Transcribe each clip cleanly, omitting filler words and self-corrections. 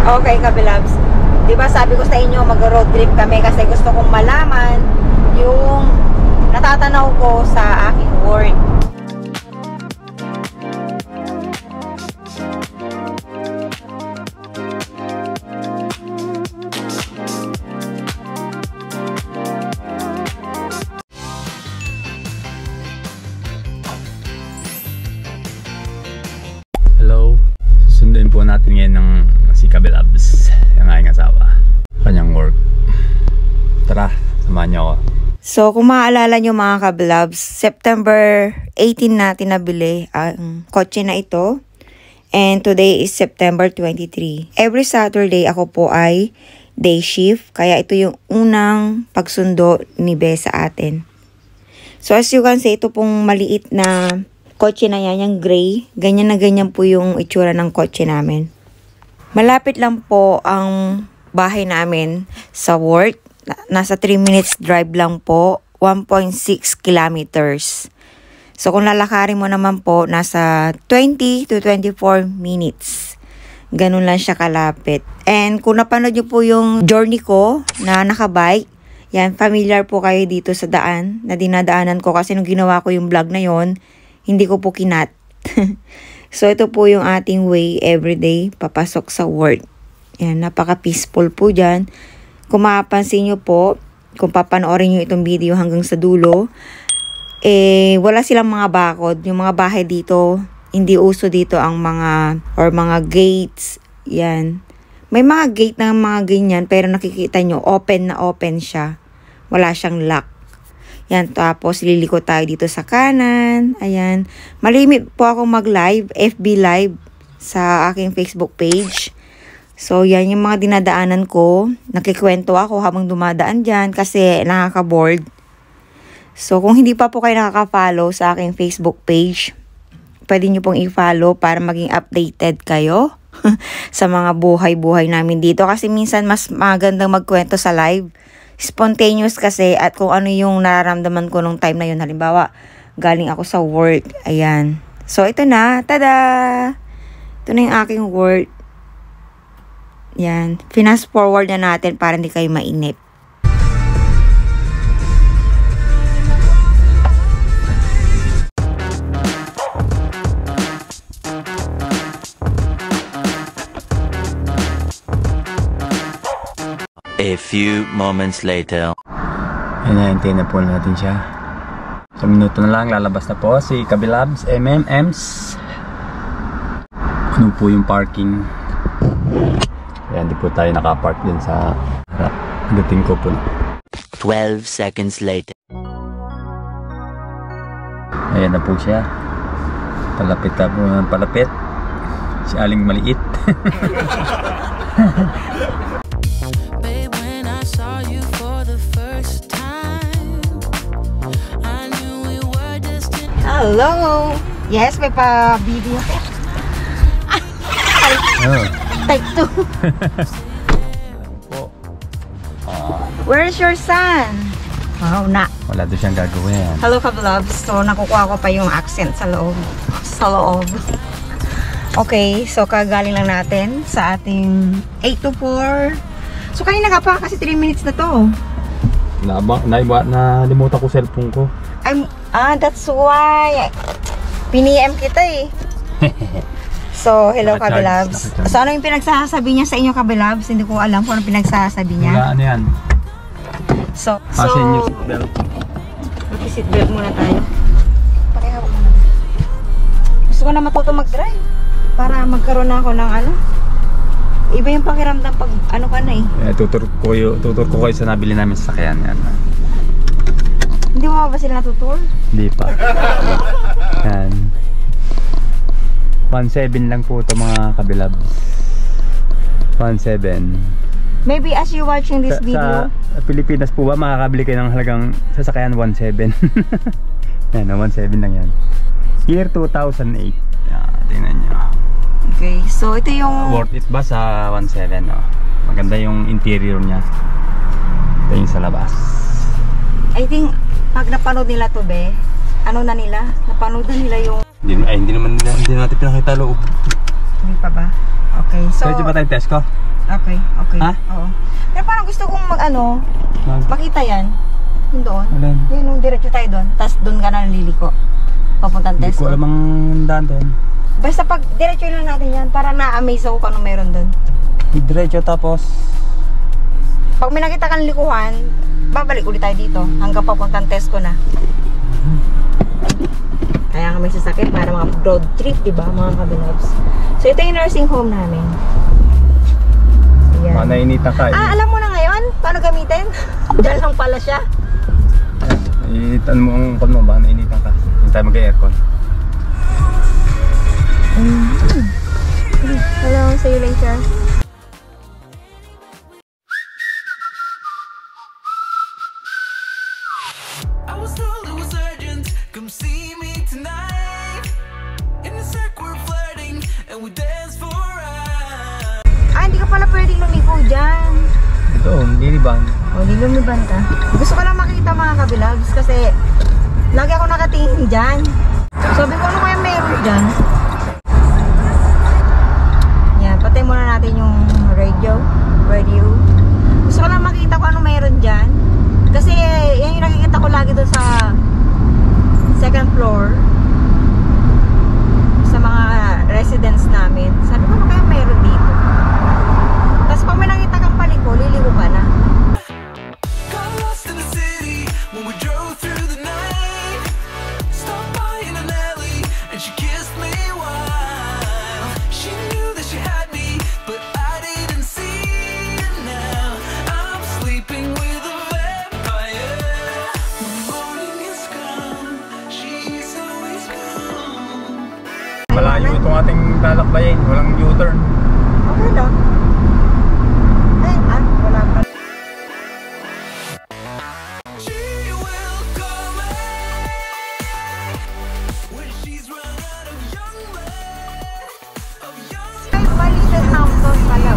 Okay, kabilabs. Diba sabi ko sa inyo mag-road trip kami kasi gusto kong malaman yung natatanaw ko sa aking work. Hello. Susunduin po natin ngayon ng si Kabilabs, yung aking asawa. Kanyang work. Tara, samahan niyo ako. So, kung maaalala nyo mga kabilabs, September 18 natin nabili ang kotse na ito. And today is September 23. Every Saturday ako po ay day shift. Kaya ito yung unang pagsundo ni Be sa atin. So, as you can see, ito pong maliit na kotse na yan, yung gray. Ganyan na ganyan po yung itsura ng kotse namin. Malapit lang po ang bahay namin sa work. Nasa 3 minutes drive lang po. 1.6 kilometers. So kung lalakarin mo naman po, nasa 20 to 24 minutes. Ganun lang siya kalapit. And kung napanood nyo po yung journey ko na nakabike, yan, familiar po kayo dito sa daan na dinadaanan ko kasi nung ginawa ko yung vlog na yon, hindi ko po kinat. So ito po yung ating way everyday papasok sa work. Yan, napaka-peaceful po dyan. Kung mapapansin nyo po, kung papanoorin nyo itong video hanggang sa dulo, wala silang mga bakod. Yung mga bahay dito, hindi uso dito ang mga gates. Yan. May mga gate na mga ganyan, pero nakikita nyo, open na open siya. Wala siyang lock. Yan, tapos liliko tayo dito sa kanan. Ayan. Malimit po ako mag-live, FB live sa aking Facebook page. So, yan yung mga dinadaanan ko. Nakikwento ako habang dumadaan dyan kasi nakaka-bored. So, kung hindi pa po kayo nakaka-follow sa aking Facebook page, pwede nyo pong i-follow para maging updated kayo sa mga buhay-buhay namin dito. Kasi minsan mas magandang magkwento sa live. Spontaneous kasi at kung ano yung nararamdaman ko nung time na yun. Halimbawa, galing ako sa work. Ayan. So, ito na. Tada! Ito na yung aking work. Yan. Fast forward na natin para hindi kayo mainip. A few moments later. Hinahintay na po natin siya. Sa minuto na lang, lalabas na po si Kabilabs, MMMs. Ano po yung parking? Ayan, di po tayo nakapark din sa harap. Agating ko po. 12 seconds later. Ayan na po siya. Palapit na po ng palapit. Si Aling Maliit. Hello! Yes, may pa-video. Oh. Take 2. Where's your son? Wow, na. Wala doon siyang gagawin. Hello, kabilabs. So, nakukuha ko pa yung accent sa loob. Sa loob. Okay, so kagaling lang natin sa ating 8 to 4. So, kanina ka pa kasi 3 minutes na to. Nalimutan ko cellphone ko. That's why. Piniem kita eh. So, hello kabilabs. So, ano yung pinagsasabi niya sa inyo kabilabs? Hindi ko alam kung ano pinagsasabi niya. Wala, ano yan? So, yung seatbelt. Mag-seatbelt muna tayo. Pakihawak muna. Gusto ko na matuto mag-drive. Para magkaroon na ako ng ano. Iba yung pakiramdam pag ano ka na eh. Tutur ko kayo sa nabili namin sa sakyan. Yan. Hindi mo ba sila natutur? Hindi pa. Yan. 1.7 lang po ito mga kabilabs. 1.7. Maybe as you watching this video. Sa Pilipinas po ba makakabili kayo ng halagang sasakyan 1.7? Yan, 1.7 lang yan. Year 2008. Yan, tingnan nyo. Okay, so ito yung... Worth it ba sa 1.7? Oh. Maganda yung interior niya. Ito yung sa labas. I think, pag napanood nila to be, ano na nila? Napanood na nila yung... Hindi naman nila, hindi natin pinakita loob. Hindi pa ba? Okay, so... Pwede ba tayong test ko? Okay, okay. Ha? Oo. Pero parang gusto kong makita yan. Yung doon. Alin? Yun, yung diretso tayo doon. Tapos doon ka na naliliko. Papuntang Hindi Tesco. ko alam ang daan doon. Basta pag diretso lang natin yan, para na-amaze ako kung ano meron doon. Diretso tapos... Pag may nakita kang likuhan, babalik ulit tayo dito. Hanggang papuntang Tesco na. Kaya kami sasakit para mga road trip, diba mga kabilabs? So ito yung nursing home namin. Ayan. Manainitan ka. Alam mo na ngayon? Paano gamitin? Diyan lang pala siya. Itan mo ang kon mo ba? Nainitan ka. Hindi tayo mag-aircon. Hello, see you later. I was told it was urgent. Come see me tonight. In the circle we're flirting and we dance for us. Hindi ka pala pwedeng lumiko dyan. Ito, hindi bang. Hindi lumiban ka. Gusto ko lang makita mga kabilabs kasi lagi ako nakatingin dyan. Sabi ko, ano kaya meron dyan? Yan, patay muna natin yung radio. Gusto ko lang makita kung ano meron dyan. Kasi yan yung nakikita ko lagi doon sa second floor. Sa mga residents namin. Sabi ko, ano kaya meron dito? Tapos pag may nakita kang paliko, liligo ka na. Got lost in the city when we drove through the night. Stopped by in an alley and she kissed me while she knew that she had me, but I didn't see it now. I'm sleeping with a vampire. When morning is come, she's always gone. Malayo itong ating lalakbayin. Walang U-turn. Okay lang. Wala pa. She will come back when she's run out of young blood, of young. Ay, Little Hampton pala,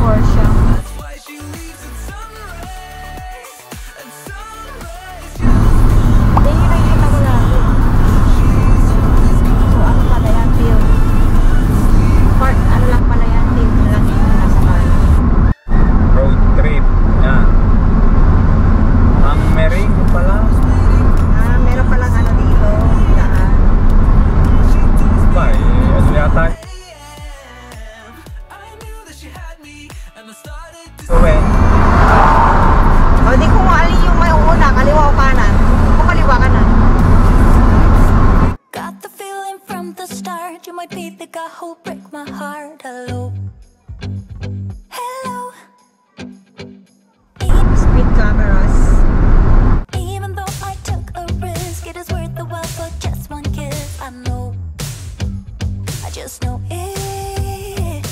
Porsche. That's why she leaves at sunrise, at sunrise. Yan yung nakikita ko lagi. So, ano pala yan, Phil? Ano lang pala yan, Phil? Lang yung nasa kanan. Road trip. Yan. Ang mering pala. Meron palang ano dito. Daan. Ba, ano yata? I knew that she had me, and I started to. Uwe. O, di ko alin yung may una, kaliwa o kanan. Kung kaliwa kanan. Got the feeling from the start you might be the guy who'll break my heart. Hello, hello. Speed cameras. Even though I took a risk, it is worth the while for just one kiss. I know, I just know it.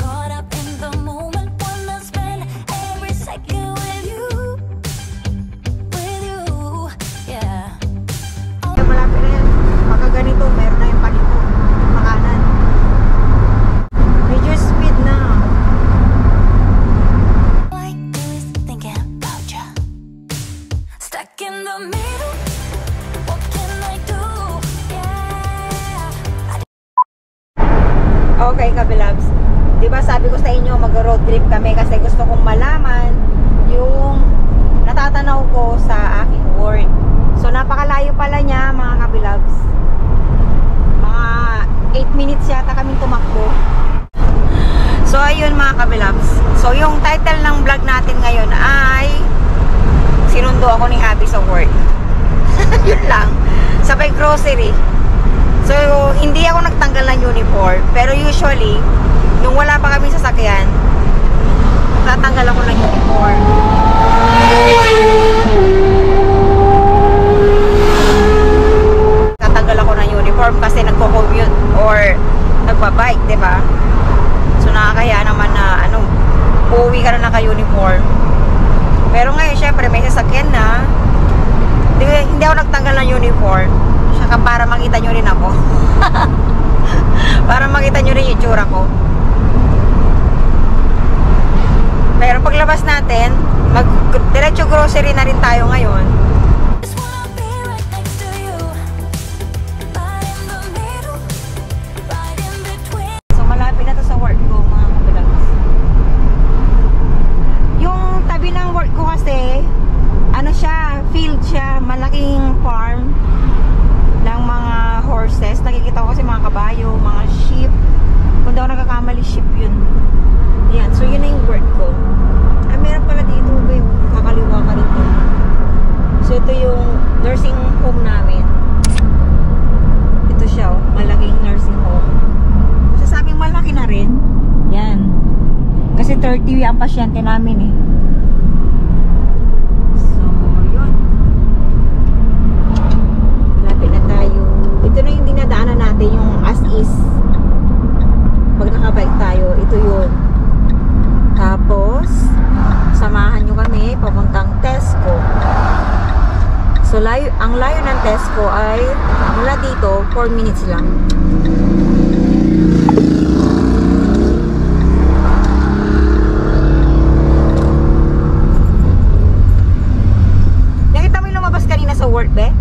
Caught up in the moment, wanna spend every second with you, yeah. Kaya malapit na yan. Pagka ganito, meron na yung paliko. Makanan. Medyo speed na. All I do is thinking about you. Stuck in the middle. What can I do? Yeah. Okay, kabilabs. Diba sabi ko sa inyo, mag-road trip kami kasi gusto kong malaman yung natatanaw ko sa aking work. So, napakalayo pala niya, mga kabilabs. Mga 8 minutes yata kaming tumakbo. So, ayun mga kabilabs. So, yung title ng vlog natin ngayon ay sinundo ako ni Abby sa work. Yun lang. Sabay grocery. So, hindi ako nagtanggal ng uniform. Pero usually, nung wala pa kami sasakyan, tatanggal ako ng uniform. Tatanggal ako ng uniform kasi nagko-commute or nagpa-bike, diba? So, nakakaya naman na, uuwi ka na naka-uniform. Pero ngayon, syempre, may sasakyan na. Hindi ako nagtanggal ng uniform. Saka para makita nyo rin ako. Para makita nyo rin yung itsura ko. Pero paglabas natin, diretso grocery na rin tayo ngayon. Just wanna be right next to you. Right in the middle. Right in between. nagkakamali ship yun. Ayan, so yun na yung work ko. Ay, meron pala dito ba yung kakaliwa ka rin. So ito yung nursing home namin. Ito siya, oh, malaking nursing home. Masasabing malaki na rin. Yan. Kasi 30 ang pasyente namin eh. So, yun. Lapit na tayo. Ito na yung dinadaanan natin, yung as is. Pag nakabike tayo, ito yun. Tapos, samahan nyo kami papuntang Tesco. So, ang layo ng Tesco ay mula dito, 4 minutes lang. Nakita mo yung lumabas kanina sa work, be?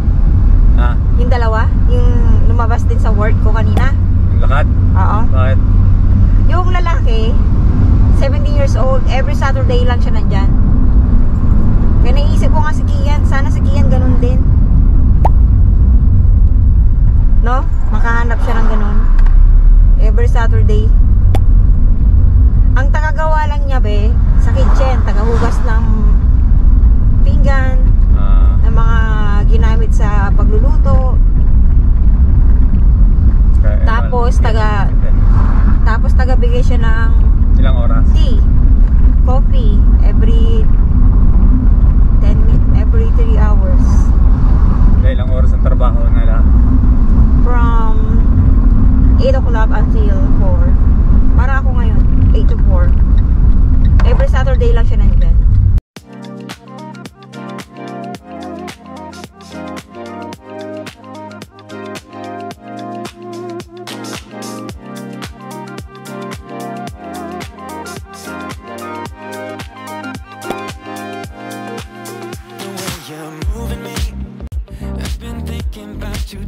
Ah, Yung dalawa? Yung lumabas din sa work ko kanina? yung lakad? Oo. Bakit? Yung lalaki, 17 years old, every Saturday lang siya nandyan. Kaya naisip ko nga si Kian, sana si Kian ganun din. No? Makahanap siya ng ganun. Every Saturday. Ang tagagawa lang niya, be, sa kitchen, tagahugas ng pinggan, ng mga ginamit sa pagluluto. Tapos taga-bigay siya ng ilang oras? tea, coffee, every 3 hours. Ilang oras ang trabaho nila? From 8 o'clock until 4. Para ako ngayon, 8 to 4. Every Saturday lang siya nandiyan.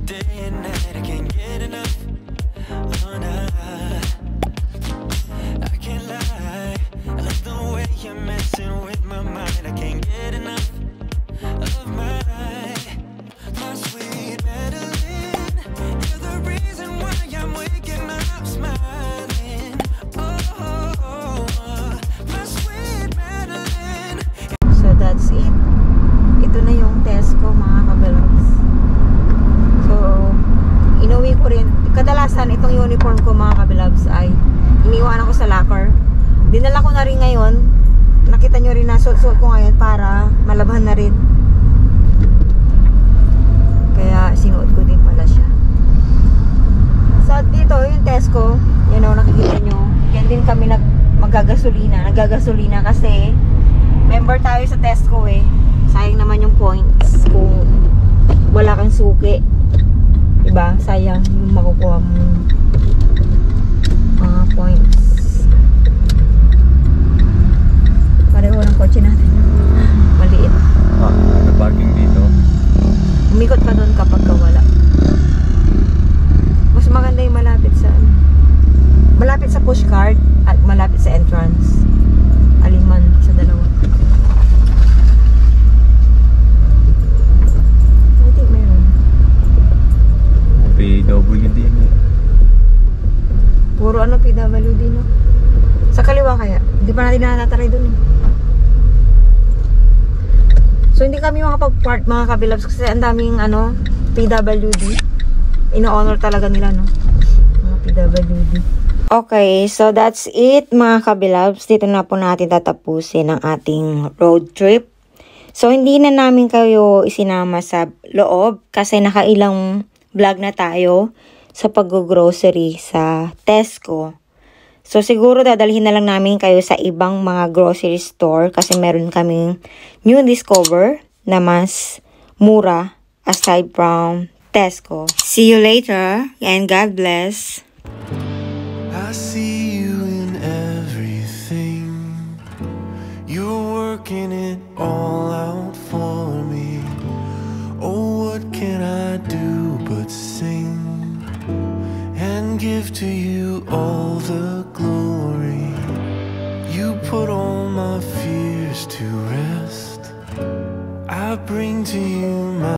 Day and night, I can't get enough. Oh, nah. I can't lie, I love the way you're messing with my mind. I can't get enough of my sweet Madeline. You're the reason why I'm waking up smiling. Oh, my sweet Madeline. So that's it. Ito na yung Tesco, mga kabalogs. So, inuwi ko rin. Kadalasan, itong uniform ko, mga kabilabs, ay iniwan ko sa locker. Dinala ko na rin ngayon. Nakita nyo rin na suot-suot ko ngayon para malabhan na rin. Kaya, sinuot ko din pala siya. So, dito, yung Tesco, yan o, nakikita nyo. Yan din kami naggagasolina kasi member tayo sa Tesco eh. Sayang naman yung points kung wala kang suki. Diba? Sayang yung makukuha mo points. Pareho ng kotse natin. Maliit. May parking dito. Umikot ka doon kapag wala. Mas maganda yung malapit sa pushcart at malapit sa entrance. Aliman sa dalawa. PWD eh. Puro PWD, no? Sa kaliwa kaya? Hindi pa natin natataray dun eh. So hindi kami makapag-part, mga kabilabs, kasi ang daming PWD. Ino-honor talaga nila, no? Mga PWD. Okay, so that's it, mga kabilabs. Dito na po natin tatapusin ang ating road trip. So hindi na namin kayo isinama sa loob kasi nakailang vlog na tayo sa pag-grocery sa Tesco. So, siguro dadalhin na lang namin kayo sa ibang mga grocery store kasi meron kaming new discover na mas mura aside from Tesco. See you later and God bless. I see you in everything. You're working it all out for me. Oh, what can I do but sing and give to you all the glory? You put all my fears to rest. I bring to you my